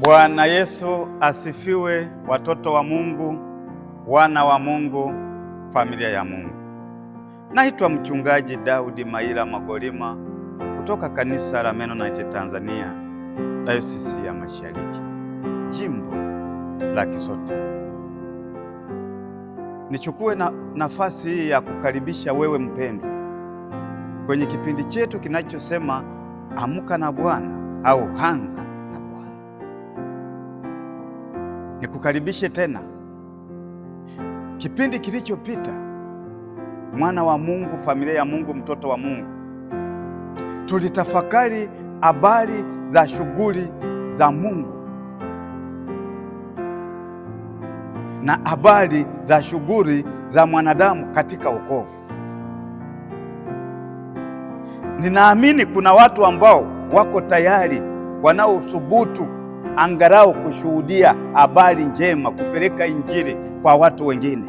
Bwana Yesu asifiwe, watoto wa Mungu, wana wa Mungu, familia ya Mungu. Naitwa mchungaji Daudi Maira Magolima kutoka kanisa la Mennonite Tanzania, Dayosisi ya Mashariki, jimbo la Kisota. Nichukue nafasi hii ya kukaribisha wewe mpendwa kwenye kipindi chetu kinachosema Amka na Bwana au Anza na Bwana. Nikukaribishe tena. Kipindi kilichopita, mwana wa Mungu, familia ya Mungu, mtoto wa Mungu, tulitafakari habari za shughuli za Mungu na habari za shughuli za mwanadamu katika wokovu. Ninaamini kuna watu ambao wako tayari, wanaothubutu angalau kushuhudia habari njema, kupeleka injili kwa watu wengine.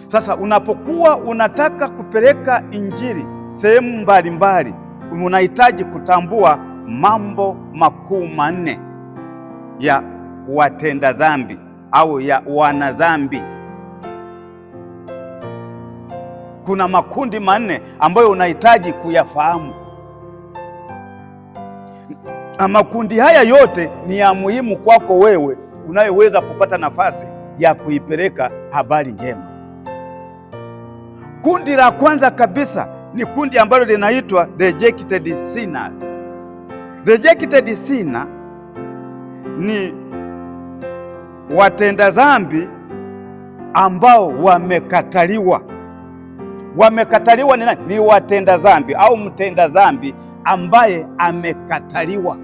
Sasa unapokuwa unataka kupeleka injili sehemu mbalimbali, unahitaji kutambua mambo makuu manne ya watenda dhambi au ya wanadhambi. Kuna makundi manne ambayo unahitaji kuyafahamu. Na makundi haya yote ni ya muhimu kwako wewe unayeweza kupata nafasi ya kuipeleka habari njema. Kundi la kwanza kabisa ni kundi ambalo linaitwa rejected sinners. Rejected sinner ni watenda dhambi ambao wamekataliwa. Wamekataliwa ni nani? Ni watenda dhambi au mtenda dhambi ambaye amekataliwa.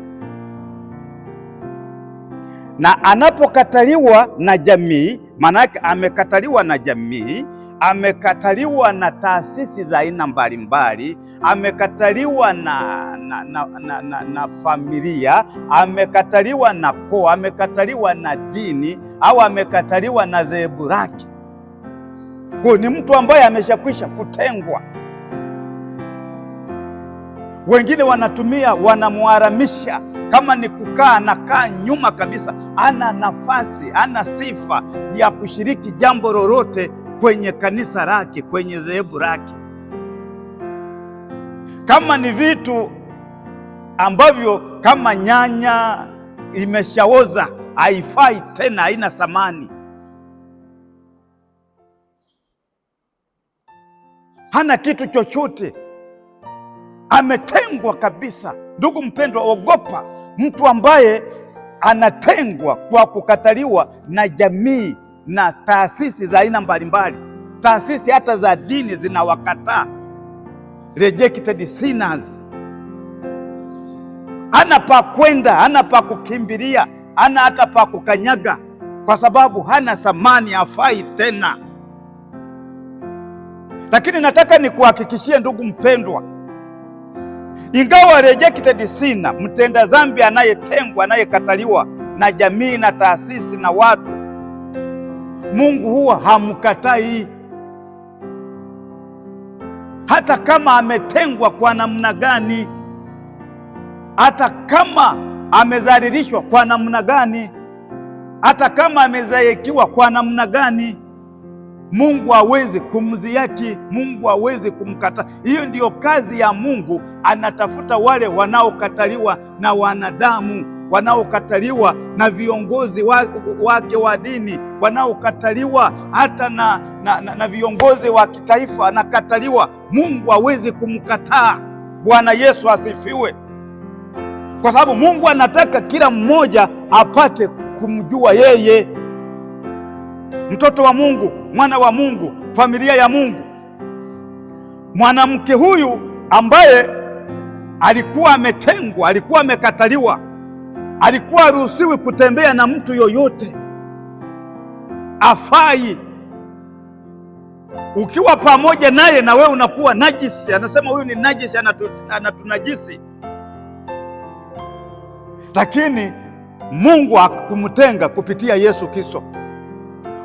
Na anapokataliwa na jamii, maana yake amekataliwa na jamii, amekataliwa na taasisi za aina mbalimbali, amekataliwa na familia, amekataliwa na koo, amekataliwa na dini, au amekataliwa na dhehebu lake. Kwa ni mtu ambaye ameshakwisha kutengwa. Wengine wanamuharamisha, kama ni kukaa anakaa nyuma kabisa, ana nafasi, ana sifa ya kushiriki jambo lolote kwenye kanisa lake, kwenye dhehebu lake. Kama ni vitu ambavyo kama nyanya imeshaoza, haifai tena, haina thamani, hana kitu chochote, ametengwa kabisa. Ndugu mpendwa, ogopa mtu ambaye anatengwa kwa kukataliwa na jamii na taasisi za aina mbalimbali. Taasisi hata za dini zinawakataa. Rejected sinners. Hana pa kwenda, hana pa kukimbilia, hana hata pa kukanyaga, kwa sababu hana thamani, hafai tena. Lakini nataka nikuhakikishie ndugu mpendwa, ingawa rejected sinner, mtenda dhambi anayetengwa, anayekataliwa na jamii na taasisi na watu, Mungu huwa hamkatai. Hata kama ametengwa kwa namna gani, hata kama amedhalilishwa kwa namna gani, hata kama amezaikiwa kwa namna gani, Mungu hawezi kumdhihaki, Mungu hawezi kumkataa. Hiyo ndiyo kazi ya Mungu. Anatafuta wale wanaokataliwa na wanadamu, wanaokataliwa na viongozi wake wa dini, wanaokataliwa hata na viongozi wa kitaifa, anakataliwa. Mungu hawezi kumkataa. Bwana Yesu asifiwe. Kwa sababu Mungu anataka kila mmoja apate kumjua yeye. Mtoto wa Mungu, mwana wa Mungu, familia ya Mungu, mwanamke huyu ambaye alikuwa ametengwa, alikuwa amekataliwa, alikuwa haruhusiwi kutembea na mtu yoyote, afai. Ukiwa pamoja naye na wewe unakuwa najisi. Anasema huyu ni najisi, anatunajisi. Lakini Mungu hakumtenga kupitia Yesu Kristo.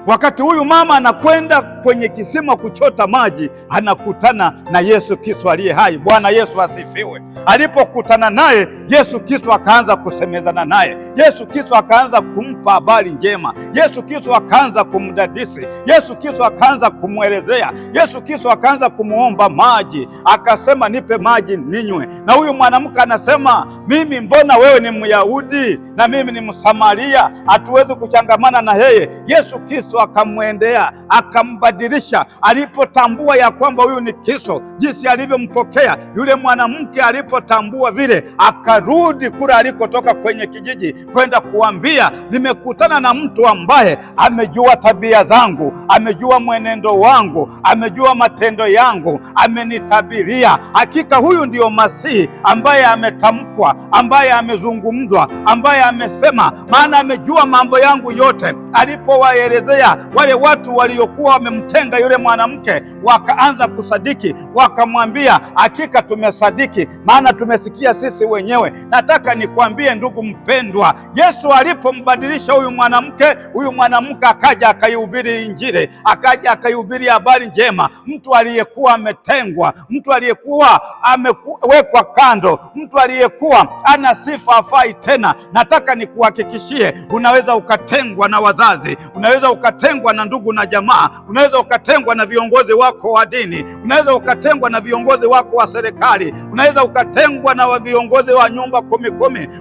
Wakati huyu mama anakwenda kwenye kisima kuchota maji, anakutana na Yesu Kristo aliye hai. Bwana Yesu asifiwe. Alipokutana naye, Yesu Kristo akaanza kusemezana naye. Yesu Kristo akaanza kumpa habari njema. Yesu Kristo akaanza kumdadisi. Yesu Kristo akaanza kumwelezea. Yesu Kristo akaanza kumuomba maji, akasema, nipe maji ninywe. Na huyu mwanamke anasema, mimi mbona wewe ni Myahudi na mimi ni Msamaria, hatuwezi kuchangamana na yeye. Yesu Kristo akamwendea, akambadilisha. Alipotambua ya kwamba huyu ni Kristo, jinsi alivyompokea yule mwanamke, alipotambua vile, akarudi kule alikotoka kwenye kijiji kwenda kuambia, nimekutana na mtu ambaye amejua tabia zangu, amejua mwenendo wangu, amejua matendo yangu, amenitabiria. Hakika huyu ndio Masihi ambaye ametamkwa, ambaye amezungumzwa, ambaye amesema, maana amejua mambo yangu yote. Alipowaelezea wale watu waliokuwa wamemtenga yule mwanamke, wakaanza kusadiki, wakamwambia, hakika tumesadiki, maana tumesikia sisi wenyewe. Nataka nikwambie ndugu mpendwa, Yesu alipombadilisha huyu mwanamke akaja akaihubiri Injili, akaja akaihubiri habari njema. Mtu aliyekuwa ametengwa, mtu aliyekuwa amewekwa kando, mtu aliyekuwa ana sifa afai tena. Nataka nikuhakikishie, unaweza ukatengwa na wazazi, unaweza ukatengwa na ndugu na jamaa, unaweza ukatengwa na viongozi wako wa dini, unaweza ukatengwa na viongozi wako wa serikali, unaweza ukatengwa na viongozi wa nyumba kumi,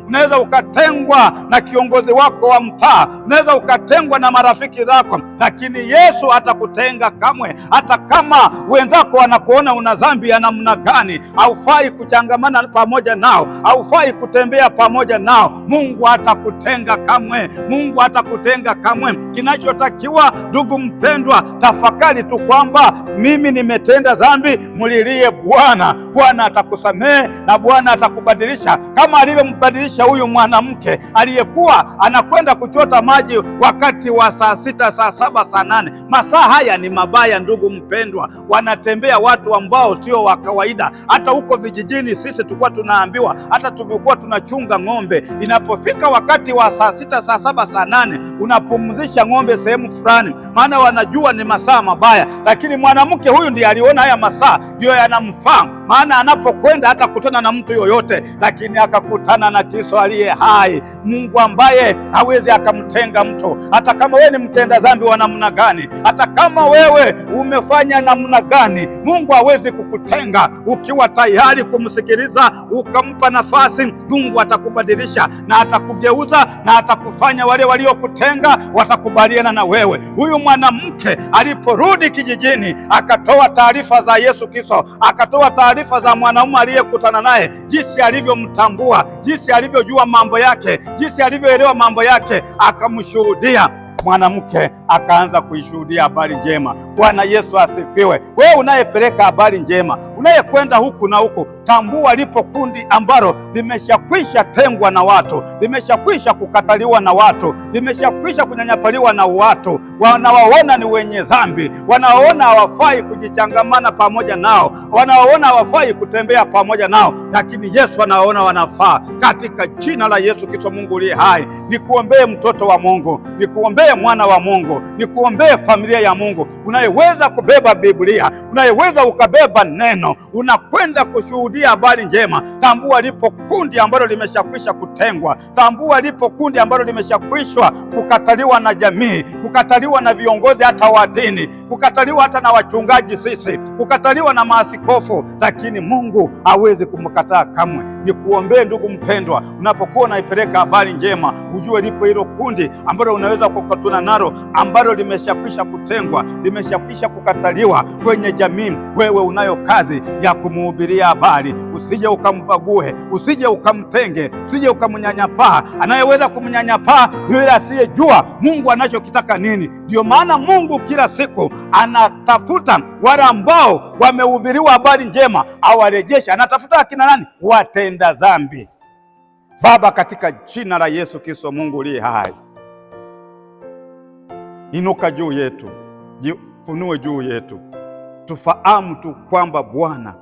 unaweza ukatengwa na kiongozi wako wa mtaa, unaweza ukatengwa na marafiki zako, lakini Yesu hatakutenga kamwe. Hata kama wenzako wanakuona una dhambi ya namna gani, haufai kuchangamana pamoja nao, haufai kutembea pamoja nao, Mungu hatakutenga kamwe. Mungu hatakutenga kamwe. Kinachotakiwa ndugu mpendwa, tafakari tu kwamba mimi nimetenda dhambi, mulilie Bwana. Bwana atakusamehe na Bwana atakubadilisha, kama alivyombadilisha huyu mwanamke aliyekuwa anakwenda kuchota maji wakati wa saa 6, saa 7, saa 8. Masaa haya ni mabaya ndugu mpendwa, wanatembea watu ambao sio wa kawaida. Hata huko vijijini sisi tulikuwa tunaambiwa, hata tulikuwa tunachunga ng'ombe, inapofika wakati wa saa 6, saa 7, saa 8 unapumzisha ng'ombe sehemu fulani, maana wanajua ni masaa mabaya. Lakini mwanamke huyu ndiye aliona haya masaa ndio yanamfaa, maana anapokwenda hata kutana na mtu yoyote, lakini akakutana na Kristo aliye hai, Mungu ambaye hawezi akamtenga mtu. Hata kama wewe ni mtenda dhambi wa namna gani, hata kama wewe umefanya namna gani, Mungu hawezi kukutenga. Ukiwa tayari kumsikiliza, ukampa nafasi, Mungu atakubadilisha na atakugeuza na atakufanya wale waliokutenga watakubaliana na wewe. Huyu mwanamke aliporudi kijijini, akatoa taarifa za Yesu Kristo, akatoa taarifa za mwanaume aliyekutana naye, jinsi alivyomtambua, jinsi alivyojua mambo yake, jinsi alivyoelewa mambo yake, akamshuhudia. Mwanamke akaanza kuishuhudia habari njema. Bwana Yesu asifiwe. Wewe unayepeleka habari njema, unayekwenda huku na huku, tambua lipo kundi ambalo limeshakwisha tengwa na watu, limeshakwisha kukataliwa na watu, limeshakwisha kunyanyapaliwa na watu. Wanawaona ni wenye dhambi, wanawaona hawafai kujichangamana pamoja nao, wanawaona hawafai kutembea pamoja nao, lakini Yesu anawaona wanafaa. Katika jina la Yesu Kristo, Mungu aliye hai, nikuombee mtoto wa Mungu, nikuombee mwana wa Mungu, nikuombee familia ya Mungu unayeweza kubeba Biblia, unayeweza ukabeba neno, unakwenda kushuhudia habari njema. Tambua lipo kundi ambalo limeshakwisha kutengwa. Tambua lipo kundi ambalo limeshakwishwa kukataliwa na jamii, kukataliwa na viongozi hata wa dini, kukataliwa hata na wachungaji sisi, kukataliwa na maaskofu, lakini Mungu hawezi kumkataa kamwe. Nikuombee ndugu mpendwa, unapokuwa unaipeleka habari njema, ujue lipo hilo kundi ambalo unaweza kukutana nalo, ambalo limeshakwisha kutengwa, limeshakwisha kukataliwa kwenye jamii. Wewe unayo kazi ya kumhubiria habari. Usije ukambague, usije ukamtenge, usije ukamnyanyapaa. Anayeweza kumnyanyapaa ni yule asiyejua Mungu anachokitaka nini. Ndio maana Mungu kila siku anatafuta wale ambao wamehubiriwa habari njema, awarejesha. Anatafuta akina nani? Watenda dhambi. Baba, katika jina la Yesu Kristo, Mungu aliye hai, inuka juu yetu, jifunue juu yetu. Tufahamu tu kwamba Bwana,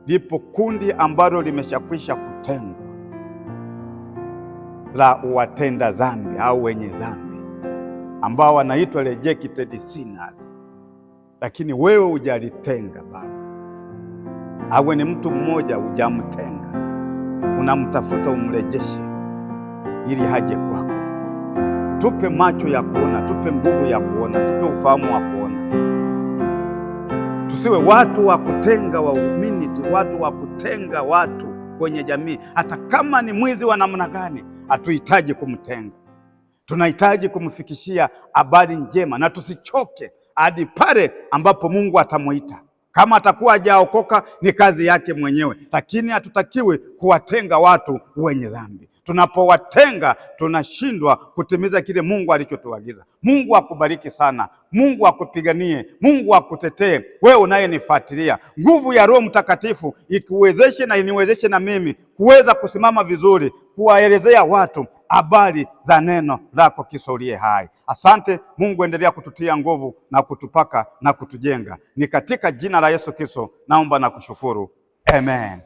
lipo kundi ambalo limeshakwisha kutengwa la watenda dhambi au wenye dhambi. ambao wanaitwa rejected sinners, lakini wewe hujalitenga Baba. Awe ni mtu mmoja hujamtenga, unamtafuta umrejeshe ili haje kwako. Tupe macho ya kuona, tupe nguvu ya kuona, tupe ufahamu wa kuona. Tusiwe watu wa kutenga waumini, watu wa kutenga watu kwenye jamii. Hata kama ni mwizi wa namna gani, hatuhitaji kumtenga. Tunahitaji kumfikishia habari njema, na tusichoke hadi pale ambapo Mungu atamuita. Kama atakuwa hajaokoka ni kazi yake mwenyewe, lakini hatutakiwi kuwatenga watu wenye dhambi. Tunapowatenga tunashindwa kutimiza kile Mungu alichotuagiza. Mungu akubariki sana, Mungu akupiganie, Mungu akutetee wewe unayenifuatilia. Nguvu ya Roho Mtakatifu ikuwezeshe na iniwezeshe na mimi kuweza kusimama vizuri, kuwaelezea watu habari za neno lako Kristo uliye hai. Asante Mungu, endelea kututia nguvu na kutupaka na kutujenga. Ni katika jina la Yesu Kristo naomba na kushukuru. Amen.